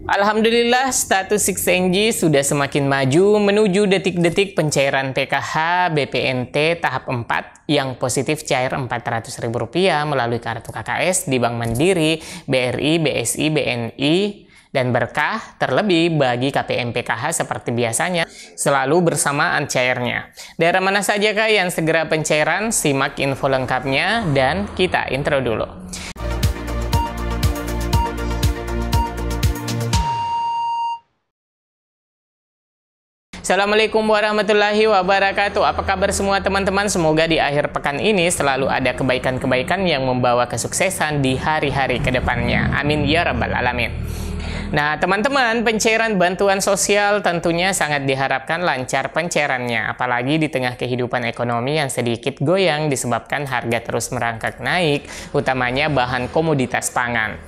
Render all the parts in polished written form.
Alhamdulillah, status 6NG sudah semakin maju menuju detik-detik pencairan PKH BPNT tahap 4 yang positif cair Rp400.000 melalui kartu KKS di Bank Mandiri, BRI, BSI, BNI, dan berkah terlebih bagi KPM PKH seperti biasanya selalu bersamaan cairnya. Daerah mana sajakah yang segera pencairan? Simak info lengkapnya dan kita intro dulu. Assalamualaikum warahmatullahi wabarakatuh. Apa kabar semua teman-teman? Semoga di akhir pekan ini selalu ada kebaikan-kebaikan yang membawa kesuksesan di hari-hari kedepannya. Amin ya rabbal alamin. Nah teman-teman, pencairan bantuan sosial tentunya sangat diharapkan lancar pencairannya, apalagi di tengah kehidupan ekonomi yang sedikit goyang disebabkan harga terus merangkak naik, utamanya bahan komoditas pangan.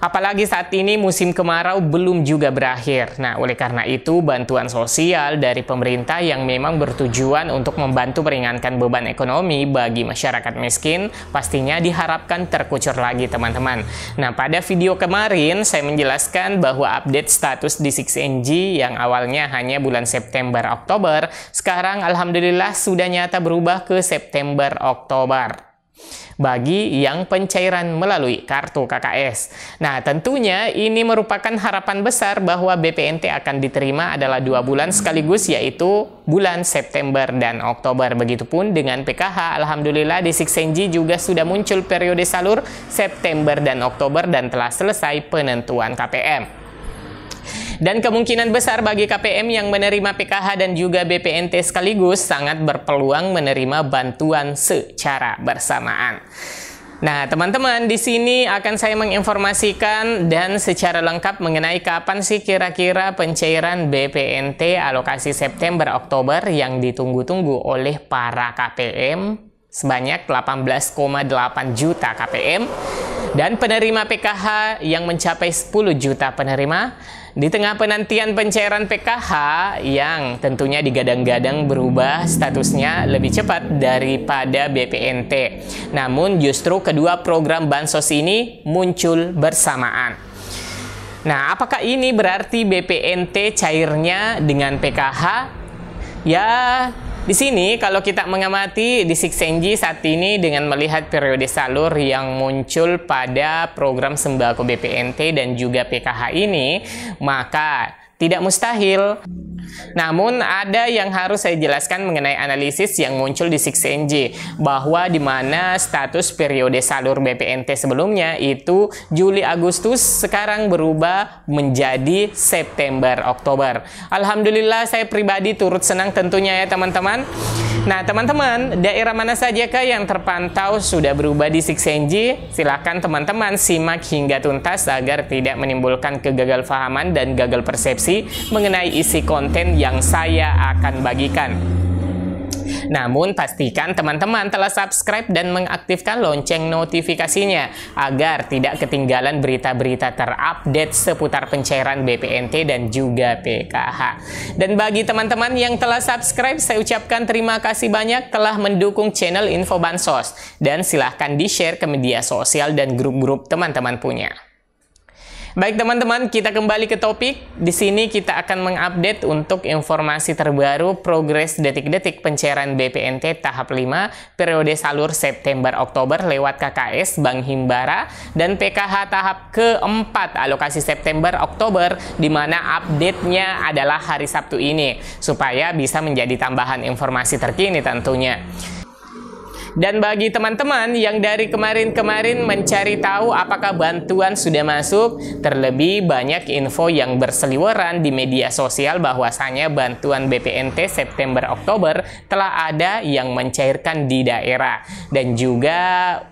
Apalagi saat ini musim kemarau belum juga berakhir. Nah, oleh karena itu bantuan sosial dari pemerintah yang memang bertujuan untuk membantu meringankan beban ekonomi bagi masyarakat miskin pastinya diharapkan terkucur lagi teman-teman. Nah, pada video kemarin saya menjelaskan bahwa update status di 6NG yang awalnya hanya bulan September-Oktober, sekarang alhamdulillah sudah nyata berubah ke September-Oktober bagi yang pencairan melalui kartu KKS. Nah, tentunya ini merupakan harapan besar bahwa BPNT akan diterima adalah 2 bulan sekaligus, yaitu bulan September dan Oktober. Begitupun dengan PKH, alhamdulillah di 6NG juga sudah muncul periode salur September dan Oktober dan telah selesai penentuan KPM. Dan kemungkinan besar bagi KPM yang menerima PKH dan juga BPNT sekaligus sangat berpeluang menerima bantuan secara bersamaan. Nah, teman-teman, di sini akan saya menginformasikan dan secara lengkap mengenai kapan sih kira-kira pencairan BPNT alokasi September-Oktober yang ditunggu-tunggu oleh para KPM sebanyak 18,8 juta KPM dan penerima PKH yang mencapai 10 juta penerima. Di tengah penantian pencairan PKH yang tentunya digadang-gadang berubah statusnya lebih cepat daripada BPNT. Namun justru kedua program bansos ini muncul bersamaan. Nah, apakah ini berarti BPNT cairnya dengan PKH? Ya, di sini kalau kita mengamati di 6NG saat ini dengan melihat periode salur yang muncul pada program sembako BPNT dan juga PKH ini, maka tidak mustahil. Namun ada yang harus saya jelaskan mengenai analisis yang muncul di 6NG, bahwa di mana status periode salur BPNT sebelumnya itu Juli Agustus sekarang berubah menjadi September Oktober. Alhamdulillah saya pribadi turut senang tentunya ya teman-teman. Nah teman-teman, daerah mana sajakah yang terpantau sudah berubah di 6NG? Silakan teman-teman simak hingga tuntas agar tidak menimbulkan kegagalfahaman dan gagal persepsi mengenai isi konten yang saya akan bagikan. Namun pastikan teman-teman telah subscribe dan mengaktifkan lonceng notifikasinya agar tidak ketinggalan berita-berita terupdate seputar pencairan BPNT dan juga PKH. Dan bagi teman-teman yang telah subscribe, saya ucapkan terima kasih banyak telah mendukung channel Info Bansos dan silahkan di-share ke media sosial dan grup-grup teman-teman punya. Baik teman-teman, kita kembali ke topik. Di sini kita akan mengupdate untuk informasi terbaru progres detik-detik pencairan BPNT tahap 5 periode salur September-Oktober lewat KKS Bank Himbara dan PKH tahap keempat alokasi September-Oktober, di mana update-nya adalah hari Sabtu ini supaya bisa menjadi tambahan informasi terkini tentunya. Dan bagi teman-teman yang dari kemarin-kemarin mencari tahu apakah bantuan sudah masuk, terlebih banyak info yang berseliweran di media sosial bahwasanya bantuan BPNT September-Oktober telah ada yang mencairkan di daerah. Dan juga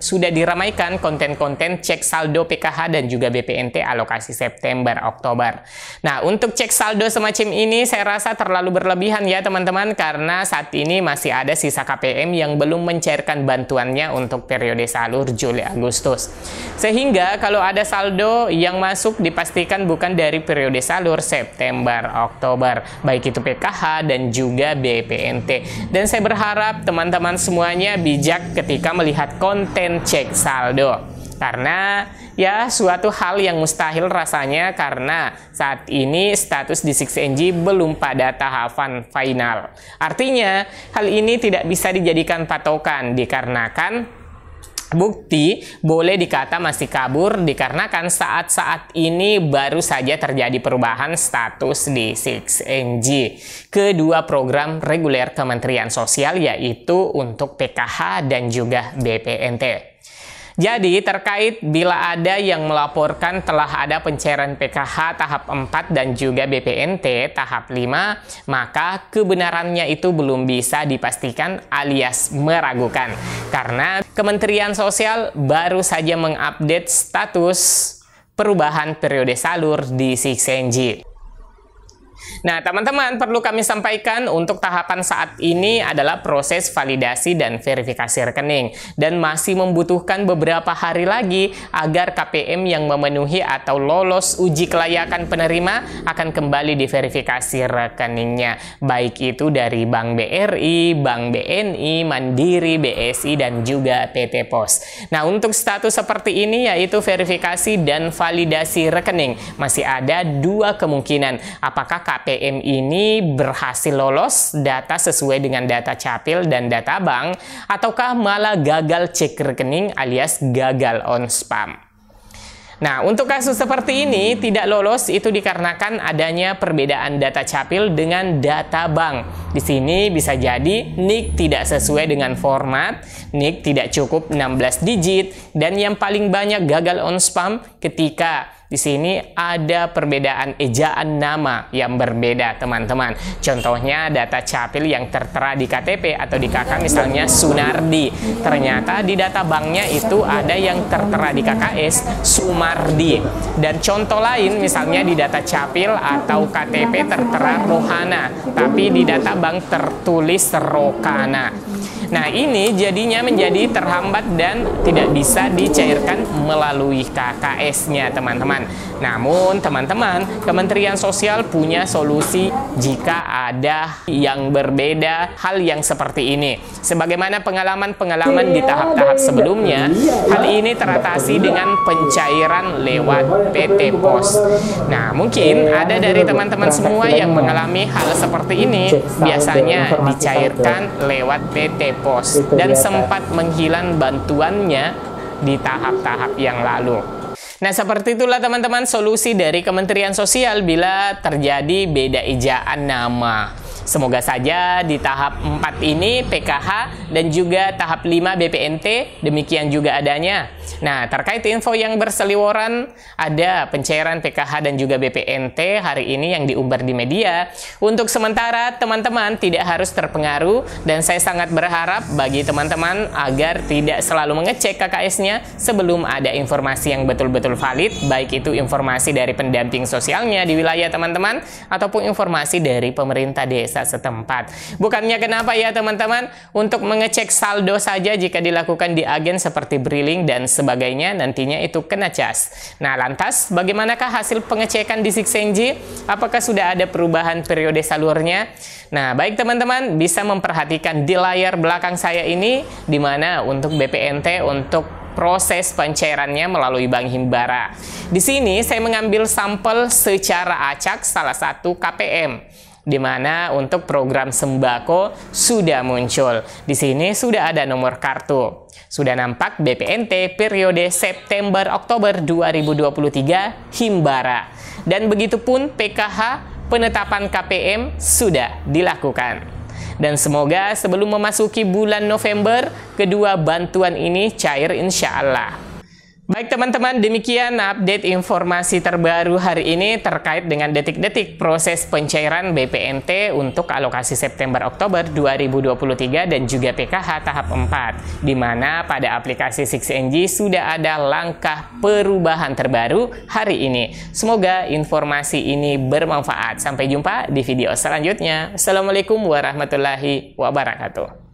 sudah diramaikan konten-konten cek saldo PKH dan juga BPNT alokasi September-Oktober. Nah, untuk cek saldo semacam ini saya rasa terlalu berlebihan ya teman-teman, karena saat ini masih ada sisa KPM yang belum mencairkan bantuannya untuk periode salur Juli Agustus. Sehingga kalau ada saldo yang masuk dipastikan bukan dari periode salur September Oktober, baik itu PKH dan juga BPNT. Dan saya berharap teman-teman semuanya bijak ketika melihat konten cek saldo. Karena ya suatu hal yang mustahil rasanya karena saat ini status di 6NG belum pada tahapan final. Artinya hal ini tidak bisa dijadikan patokan dikarenakan bukti boleh dikata masih kabur dikarenakan saat-saat ini baru saja terjadi perubahan status di 6NG. Kedua program reguler Kementerian Sosial yaitu untuk PKH dan juga BPNT. Jadi terkait bila ada yang melaporkan telah ada pencairan PKH tahap 4 dan juga BPNT tahap 5, maka kebenarannya itu belum bisa dipastikan alias meragukan. Karena Kementerian Sosial baru saja mengupdate status perubahan periode salur di 6NG. Nah, teman-teman, perlu kami sampaikan untuk tahapan saat ini adalah proses validasi dan verifikasi rekening dan masih membutuhkan beberapa hari lagi agar KPM yang memenuhi atau lolos uji kelayakan penerima akan kembali diverifikasi rekeningnya, baik itu dari Bank BRI, Bank BNI, Mandiri, BSI, dan juga PT Pos. Nah, untuk status seperti ini yaitu verifikasi dan validasi rekening, masih ada dua kemungkinan. Apakah KPM ini berhasil lolos data sesuai dengan data capil dan data bank, ataukah malah gagal cek rekening alias gagal on spam. Nah, untuk kasus seperti ini tidak lolos itu dikarenakan adanya perbedaan data capil dengan data bank. Di sini bisa jadi NIK tidak sesuai dengan format, NIK tidak cukup 16 digit, dan yang paling banyak gagal on spam ketika di sini ada perbedaan ejaan nama yang berbeda, teman-teman. Contohnya data capil yang tertera di KTP atau di KK misalnya Sunardi. Ternyata di data banknya itu ada yang tertera di KKS Sumardi. Dan contoh lain misalnya di data capil atau KTP tertera Rohana, tapi di data bank tertulis Rokana. Nah, ini jadinya menjadi terhambat dan tidak bisa dicairkan melalui KKS-nya, teman-teman. Namun, teman-teman, Kementerian Sosial punya solusi jika ada yang berbeda hal yang seperti ini. Sebagaimana pengalaman-pengalaman di tahap-tahap sebelumnya, hal ini teratasi dengan pencairan lewat PT Pos. Nah, mungkin ada dari teman-teman semua yang mengalami hal seperti ini, biasanya dicairkan lewat PT Pos dan sempat menghilang bantuannya di tahap-tahap yang lalu. Nah, seperti itulah teman-teman solusi dari Kementerian Sosial bila terjadi beda ejaan nama. Semoga saja di tahap 4 ini PKH dan juga tahap 5 BPNT demikian juga adanya. Nah, terkait info yang berseliweran, ada pencairan PKH dan juga BPNT hari ini yang diumbar di media. Untuk sementara teman-teman tidak harus terpengaruh dan saya sangat berharap bagi teman-teman agar tidak selalu mengecek KKS-nya sebelum ada informasi yang betul-betul valid, baik itu informasi dari pendamping sosialnya di wilayah teman-teman ataupun informasi dari pemerintah desa setempat. Bukannya kenapa ya teman-teman, untuk mengecek saldo saja jika dilakukan di agen seperti Briling dan sebagainya nantinya itu kena cas. Nah, lantas bagaimanakah hasil pengecekan di 6NG? Apakah sudah ada perubahan periode salurnya? Nah, baik teman-teman bisa memperhatikan di layar belakang saya ini, di mana untuk BPNT untuk proses pencairannya melalui Bank Himbara. Di sini saya mengambil sampel secara acak salah satu KPM, di mana untuk program sembako sudah muncul. Di sini sudah ada nomor kartu. Sudah nampak BPNT periode September-Oktober 2023 Himbara. Dan begitupun PKH penetapan KPM sudah dilakukan. Dan semoga sebelum memasuki bulan November, kedua bantuan ini cair insya Allah. Baik teman-teman, demikian update informasi terbaru hari ini terkait dengan detik-detik proses pencairan BPNT untuk alokasi September-Oktober 2023 dan juga PKH tahap 4, di mana pada aplikasi 6NG sudah ada langkah perubahan terbaru hari ini. Semoga informasi ini bermanfaat. Sampai jumpa di video selanjutnya. Assalamualaikum warahmatullahi wabarakatuh.